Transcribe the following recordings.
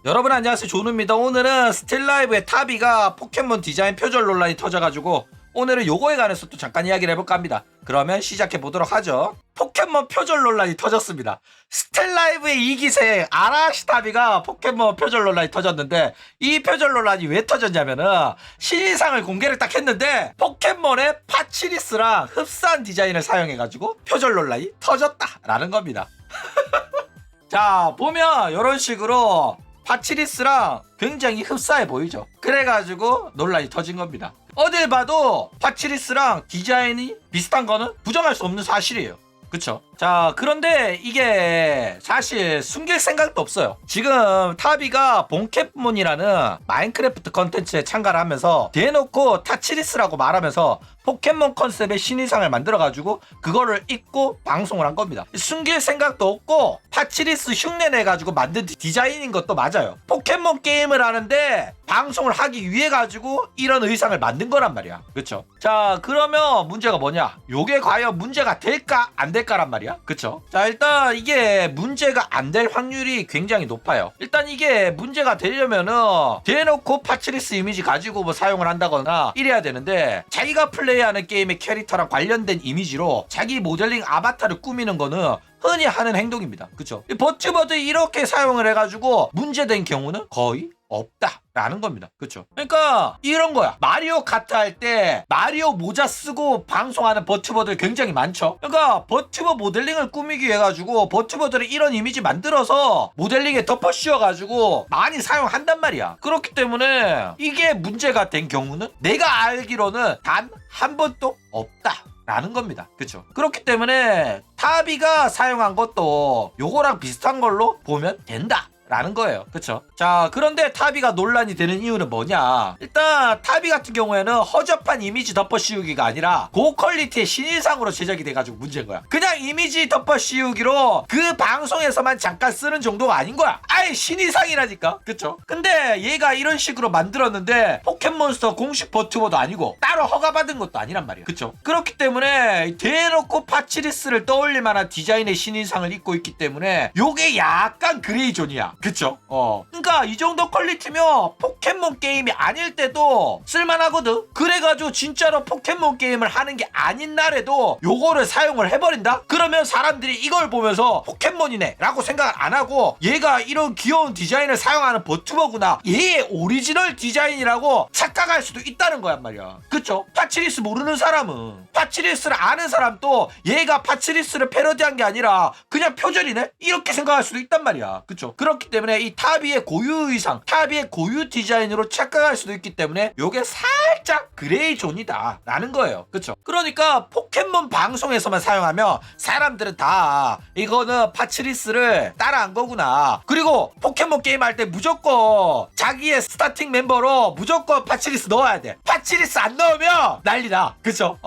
여러분 안녕하세요, 조누입니다. 오늘은 스틸라이브의 타비가 포켓몬 디자인 표절 논란이 터져가지고 오늘은 요거에 관해서 또 잠깐 이야기를 해볼까 합니다. 그러면 시작해보도록 하죠. 포켓몬 표절 논란이 터졌습니다. 스틸라이브의 2기생 아라시 타비가 포켓몬 표절 논란이 터졌는데, 이 표절 논란이 왜 터졌냐면은 신인상을 공개를 딱 했는데 포켓몬의 파치리스랑 흡사한 디자인을 사용해가지고 표절 논란이 터졌다라는 겁니다. 자, 보면 이런 식으로 파치리스랑 굉장히 흡사해 보이죠. 그래가지고 논란이 터진 겁니다. 어딜 봐도 파치리스랑 디자인이 비슷한 거는 부정할 수 없는 사실이에요. 그쵸? 자, 그런데 이게 사실 숨길 생각도 없어요. 지금 타비가 본캐몬이라는 마인크래프트 컨텐츠에 참가를 하면서 대놓고 타치리스라고 말하면서 포켓몬 컨셉의 신의상을 만들어가지고 그거를 입고 방송을 한 겁니다. 숨길 생각도 없고 파치리스 흉내내가지고 만든 디자인인 것도 맞아요. 포켓몬 게임을 하는데 방송을 하기 위해 가지고 이런 의상을 만든 거란 말이야. 그쵸? 자, 그러면 문제가 뭐냐? 요게 과연 문제가 될까 안 될까란 말이야. 그쵸? 자, 일단 이게 문제가 안 될 확률이 굉장히 높아요. 일단 이게 문제가 되려면은 대놓고 파치리스 이미지 가지고 뭐 사용을 한다거나 이래야 되는데, 자기가 플레이하는 게임의 캐릭터랑 관련된 이미지로 자기 모델링 아바타를 꾸미는 거는 흔히 하는 행동입니다. 그쵸? 버튜버드 이렇게 사용을 해가지고 문제된 경우는 거의 없다라는 겁니다. 그쵸? 그러니까 이런 거야. 마리오 카트 할 때 마리오 모자 쓰고 방송하는 버튜버들 굉장히 많죠. 그러니까 버튜버 모델링을 꾸미기 위해 가지고 버튜버들이 이런 이미지 만들어서 모델링에 덮어 씌워가지고 많이 사용한단 말이야. 그렇기 때문에 이게 문제가 된 경우는 내가 알기로는 단 한 번도 없다 라는 겁니다. 그쵸? 그렇기 때문에 타비가 사용한 것도 요거랑 비슷한 걸로 보면 된다 라는 거예요. 그쵸? 자, 그런데 타비가 논란이 되는 이유는 뭐냐? 일단 타비 같은 경우에는 허접한 이미지 덮어 씌우기가 아니라 고퀄리티의 신인상으로 제작이 돼가지고 문제인 거야. 그냥 이미지 덮어 씌우기로 그 방송에서만 잠깐 쓰는 정도가 아닌 거야. 아예 신인상이라니까. 그쵸? 근데 얘가 이런 식으로 만들었는데 포켓몬스터 공식 버튜버도 아니고 따로 허가받은 것도 아니란 말이야. 그쵸? 그렇기 때문에 대놓고 파치리스를 떠올릴 만한 디자인의 신인상을 입고 있기 때문에 요게 약간 그레이 존이야. 그쵸? 그러니까 이 정도 퀄리티면 포켓몬 게임이 아닐 때도 쓸만하거든. 그래가지고 진짜로 포켓몬 게임을 하는 게 아닌 날에도 요거를 사용을 해버린다? 그러면 사람들이 이걸 보면서 포켓몬이네 라고 생각을 안 하고 얘가 이런 귀여운 디자인을 사용하는 버튜버구나, 얘의 오리지널 디자인이라고 착각할 수도 있다는 거란 말이야. 그쵸? 파치리스 모르는 사람은, 파치리스를 아는 사람도 얘가 파치리스를 패러디한 게 아니라 그냥 표절이네? 이렇게 생각할 수도 있단 말이야. 그쵸? 그렇기 때문에 이 타비의 고유 의상, 타비의 고유 디자인으로 착각할 수도 있기 때문에 요게 살짝 그레이 존이다 라는 거예요. 그쵸? 그러니까 포켓몬 방송에서만 사용하면 사람들은 다 이거는 파치리스를 따라한 거구나, 그리고 포켓몬 게임 할 때 무조건 자기의 스타팅 멤버로 무조건 파치리스 넣어야 돼, 파치리스 안 넣으면 난리나. 그쵸?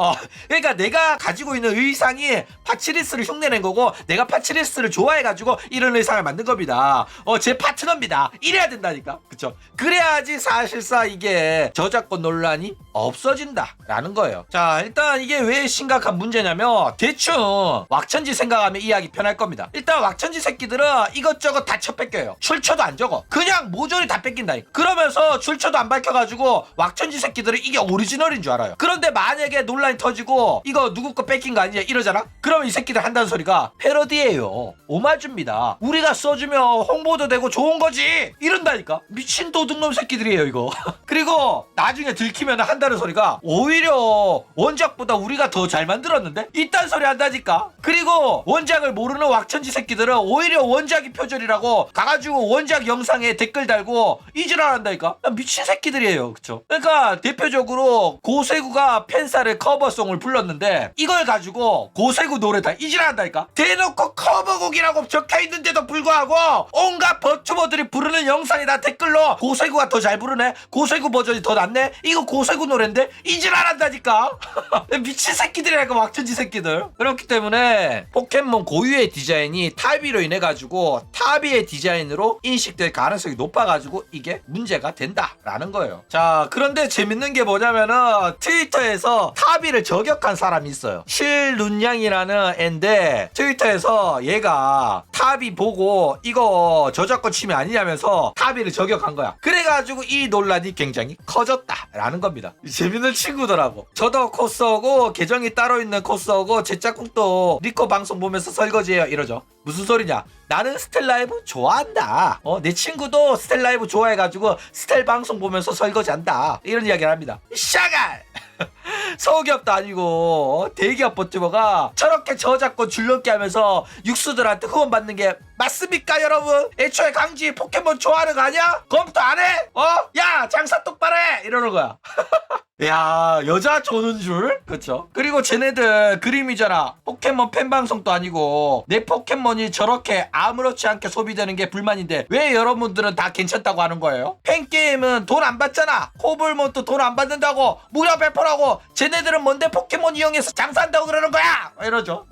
그러니까 내가 가지고 있는 의상이 파치리스를 흉내낸 거고 내가 파치리스를 좋아해가지고 이런 의상을 만든 겁니다. 제 파트너입니다. 이래야 된다니까. 그쵸? 그래야지 사실상 이게 저작권 논란이 없어진다 라는 거예요. 자, 일단 이게 왜 심각한 문제냐면 대충 왁천지 생각하면 이해하기 편할 겁니다. 일단 왁천지 새끼들은 이것저것 다 쳐뺏겨요. 출처도 안 적어. 그냥 모조리 다 뺏긴다니까. 그러면서 출처도 안 밝혀가지고 왁천지 새끼들은 이게 오리지널인 줄 알아요. 그런데 만약에 논란이 터지고 이거 누구 거 뺏긴 거 아니냐 이러잖아? 그러면 이 새끼들 한다는 소리가 패러디예요. 오마주입니다. 우리가 써주면 홍보도 되고 좋은 거지 이런다니까. 미친 도둑놈 새끼들이에요 이거. 그리고 나중에 들키면 한다는 소리가 오히려 원작보다 우리가 더 잘 만들었는데 이딴 소리 한다니까. 그리고 원작을 모르는 왁천지 새끼들은 오히려 원작이 표절이라고 가가지고 원작 영상에 댓글 달고 이지랄 한다니까. 미친 새끼들이에요. 그쵸? 그러니까 대표적으로 고세구가 팬사를 커버송을 불렀는데 이걸 가지고 고세구 노래 다 이지랄 한다니까. 대놓고 커버곡이라고 적혀있는데도 불구하고 온갖 버튜버들이 부르는 영상이 다 댓글로 고세구가 더 잘 부르네, 고세구 버전이 더 낫네, 이거 고세구 노랜데 이질 안 한다니까. 미친 새끼들이랄까 막천지 새끼들. 그렇기 때문에 포켓몬 고유의 디자인이 타비로 인해 가지고 타비의 디자인으로 인식될 가능성이 높아가지고 이게 문제가 된다라는 거예요. 자, 그런데 재밌는 게 뭐냐면은 트위터에서 타비를 저격한 사람이 있어요. 실룬양이라는 앤데 트위터에서 얘가 타비 보고 이거 저작권 침해 아니냐면서 타비를 저격한 거야. 그래가지고 이 논란이 굉장히 커졌다라는 겁니다. 재밌는 친구더라고. 저도 코스하고 계정이 따로 있는 코스하고 제 짝꿍도 리코 방송 보면서 설거지해요 이러죠. 무슨 소리냐? 나는 스텔라이브 좋아한다. 내 친구도 스텔라이브 좋아해가지고 스텔 방송 보면서 설거지한다. 이런 이야기를 합니다. 샤갈! 소기업도 아니고 대기업 버티버가 저렇게 저작권 줄넘기 하면서 육수들한테 후원받는 게 맞습니까 여러분? 애초에 강지 포켓몬 좋아하는 거 아니야? 검토 안 해? 야 장사 똑바로 해! 이러는 거야. 야, 여자 조는 줄? 그쵸? 그리고 쟤네들 그림이잖아. 포켓몬 팬방송도 아니고 내 포켓몬이 저렇게 아무렇지 않게 소비되는 게 불만인데 왜 여러분들은 다 괜찮다고 하는 거예요? 팬게임은 돈 안 받잖아. 코블몬도 돈 안 받는다고 무료 배포라고. 쟤네들은 뭔데 포켓몬 이용해서 장사한다고 그러는 거야? 이러죠.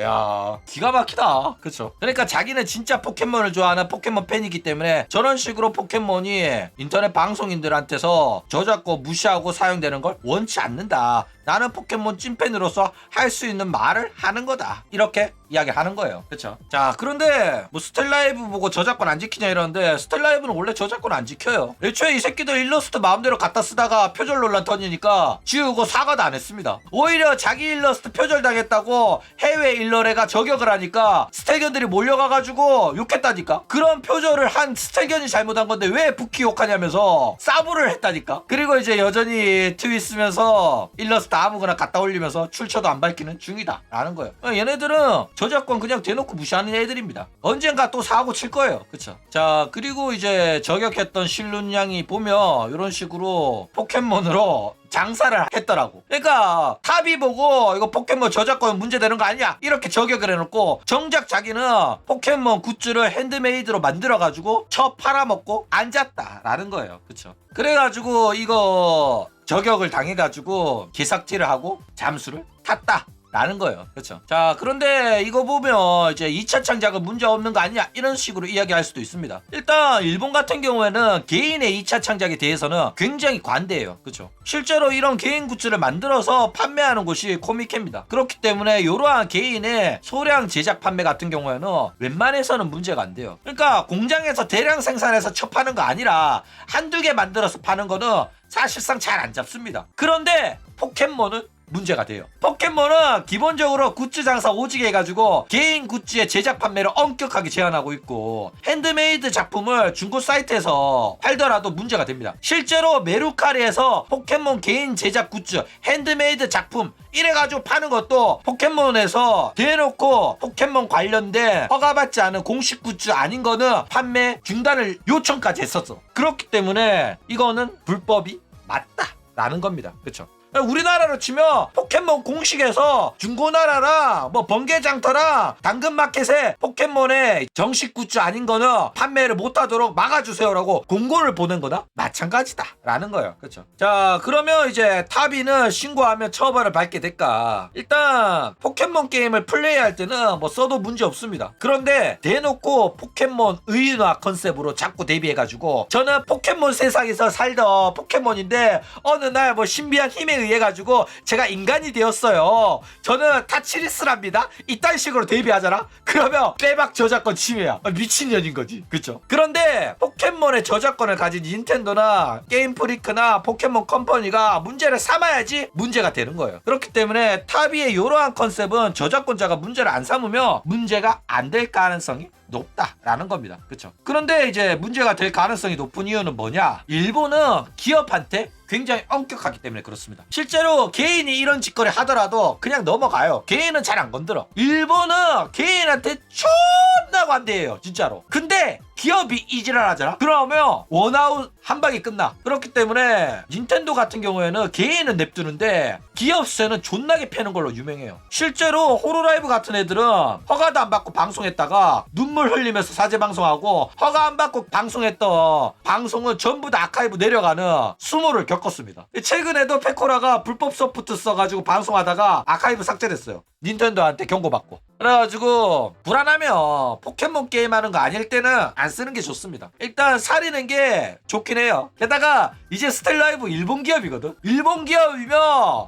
야, 기가 막히다. 그쵸? 그러니까 자기는 진짜 포켓몬을 좋아하는 포켓몬 팬이기 때문에 저런 식으로 포켓몬이 인터넷 방송인들한테서 저작권 무시하고 사용되는 걸 원치 않는다. 나는 포켓몬 찐팬으로서 할 수 있는 말을 하는 거다. 이렇게 이야기하는 거예요. 그쵸? 자, 그런데 뭐 스텔라이브 보고 저작권 안 지키냐 이러는데 스텔라이브는 원래 저작권 안 지켜요. 애초에 이 새끼들 일러스트 마음대로 갖다 쓰다가 표절 논란 터지니까 지우고 사과도 안 했습니다. 오히려 자기 일러스트 표절당했다고 해외 일러레가 저격을 하니까 스텔견들이 몰려가가지고 욕했다니까. 그런 표절을 한 스텔견이 잘못한 건데 왜 부키 욕하냐면서 싸부를 했다니까. 그리고 이제 여전히 트윗 쓰면서 일러스트 아무거나 갖다 올리면서 출처도 안 밝히는 중이다 라는 거예요. 얘네들은 저작권 그냥 대놓고 무시하는 애들입니다. 언젠가 또 사고 칠 거예요. 그쵸? 자, 그리고 이제 저격했던 실룬양이 보면 이런 식으로 포켓몬으로 장사를 했더라고. 그러니까 탑이 보고 이거 포켓몬 저작권 문제되는 거 아니야? 이렇게 저격을 해놓고 정작 자기는 포켓몬 굿즈를 핸드메이드로 만들어가지고 쳐 팔아먹고 앉았다라는 거예요. 그쵸? 그래가지고 이거 저격을 당해가지고 개삭질을 하고 잠수를 탔다 라는 거예요. 그렇죠? 자, 그런데 이거 보면 이제 2차 창작은 문제 없는 거 아니냐 이런 식으로 이야기할 수도 있습니다. 일단 일본 같은 경우에는 개인의 2차 창작에 대해서는 굉장히 관대해요. 그렇죠? 실제로 이런 개인 굿즈를 만들어서 판매하는 곳이 코미케입니다. 그렇기 때문에 이러한 개인의 소량 제작 판매 같은 경우에는 웬만해서는 문제가 안 돼요. 그러니까 공장에서 대량 생산해서 첩하는 거 아니라 한두 개 만들어서 파는 거는 사실상 잘 안 잡습니다. 그런데 포켓몬은 문제가 돼요. 포켓몬은 기본적으로 굿즈 장사 오지게 해가지고 개인 굿즈의 제작 판매를 엄격하게 제한하고 있고 핸드메이드 작품을 중고 사이트에서 팔더라도 문제가 됩니다. 실제로 메루카리에서 포켓몬 개인 제작 굿즈 핸드메이드 작품 이래가지고 파는 것도 포켓몬에서 대놓고 포켓몬 관련된 허가받지 않은 공식 굿즈 아닌 거는 판매 중단을 요청까지 했었어. 그렇기 때문에 이거는 불법이 맞다라는 겁니다. 그쵸? 우리나라로 치면 포켓몬 공식에서 중고나라랑 뭐 번개장터랑 당근마켓에 포켓몬의 정식 굿즈 아닌 거는 판매를 못하도록 막아주세요라고 공고를 보낸 거나 마찬가지다 라는 거예요. 그렇죠? 자, 그러면 이제 타비는 신고하면 처벌을 받게 될까? 일단 포켓몬 게임을 플레이할 때는 뭐 써도 문제 없습니다. 그런데 대놓고 포켓몬 의인화 컨셉으로 자꾸 데뷔해가지고 저는 포켓몬 세상에서 살던 포켓몬인데 어느 날 뭐 신비한 힘에 의해 가지고 제가 인간이 되었어요. 저는 타치리스랍니다. 이딴 식으로 데뷔하잖아. 그러면 빼박 저작권 침해야. 미친년인 거지. 그쵸? 그런데 포켓몬의 저작권을 가진 닌텐도나 게임 프리크나 포켓몬 컴퍼니가 문제를 삼아야지 문제가 되는 거예요. 그렇기 때문에 타비의 이러한 컨셉은 저작권자가 문제를 안 삼으면 문제가 안 될 가능성이 높다라는 겁니다. 그쵸? 그런데 이제 문제가 될 가능성이 높은 이유는 뭐냐? 일본은 기업한테 굉장히 엄격하기 때문에 그렇습니다. 실제로 개인이 이런 짓거리 하더라도 그냥 넘어가요. 개인은 잘 안 건드려. 일본은 개인한테 존나 관대해요. 진짜로. 근데 기업이 이지랄 하잖아? 그러면 원아웃 한 방에 끝나. 그렇기 때문에 닌텐도 같은 경우에는 개인은 냅두는데 기업세는 존나게 패는 걸로 유명해요. 실제로 호로라이브 같은 애들은 허가도 안 받고 방송했다가 눈물 흘리면서 사제 방송하고 허가 안 받고 방송했던 방송은 전부 다 아카이브 내려가는 수모를 겪 바꿨습니다. 최근에도 페코라가 불법 소프트 써가지고 방송하다가 아카이브 삭제됐어요. 닌텐도한테 경고받고. 그래가지고 불안하면 포켓몬 게임하는 거 아닐 때는 안 쓰는 게 좋습니다. 일단 사리는 게 좋긴 해요. 게다가 이제 스텔라이브 일본 기업이거든. 일본 기업이면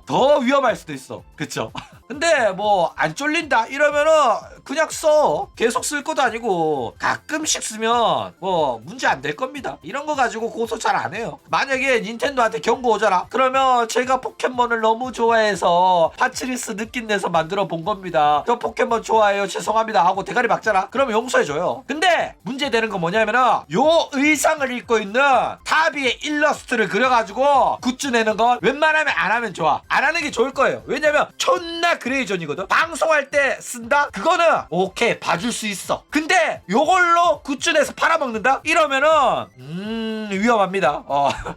더 위험할 수도 있어. 그쵸? 근데 뭐 안 쫄린다 이러면은 그냥 써. 계속 쓸 것도 아니고 가끔씩 쓰면 뭐 문제 안 될 겁니다. 이런 거 가지고 고소 잘 안 해요. 만약에 닌텐도한테 경고 오잖아. 그러면 제가 포켓몬을 너무 좋아해서 파츠리스 느낌 내서 만들어 본 겁니다. 저 포켓몬 좋아해요. 죄송합니다 하고 대가리 박잖아. 그러면 용서해줘요. 근데 문제되는 건 뭐냐면은 요 의상을 입고 있는 타비의 일러스트를 그려가지고 굿즈 내는 건 웬만하면 안 하면 좋아. 안 하는 게 좋을 거예요. 왜냐면 존나 그레이존이거든. 방송할 때 쓴다? 그거는 오케이 봐줄 수 있어. 근데 요걸로 굿즈 내서 팔아먹는다? 이러면은 위험합니다.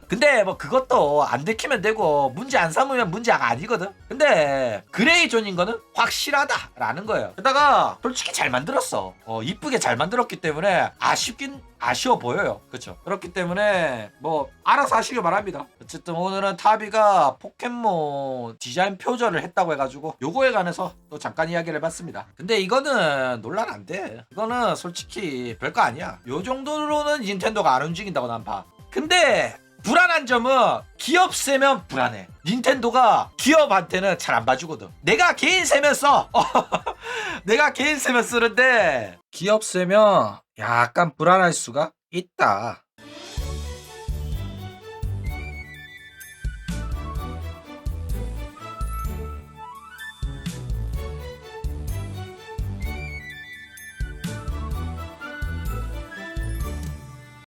근데 뭐 그것도 안 들키면 되고 문제 안 삼으면 문제가 아니거든. 근데 그레이존인 거는 확실하다라는 거예요. 게다가 솔직히 잘 만들었어. 이쁘게 잘 만들었기 때문에 아쉬워 보여요. 그렇죠? 그렇기 때문에 뭐 알아서 하시길 바랍니다. 어쨌든 오늘은 타비가 포켓몬 디자인 표절을 했다고 해가지고 요거에 관해서 또 잠깐 이야기를 해봤습니다. 근데 이거는 논란 안 돼. 이거는 솔직히 별거 아니야. 요 정도로는 닌텐도가 안 움직인다고 난 봐. 근데 불안한 점은 기업 세면 불안해. 닌텐도가 기업한테는 잘 안 봐주거든. 내가 개인 세면 써. 내가 개인 세면 쓰는데 기업 세면 약간 불안할 수가 있다.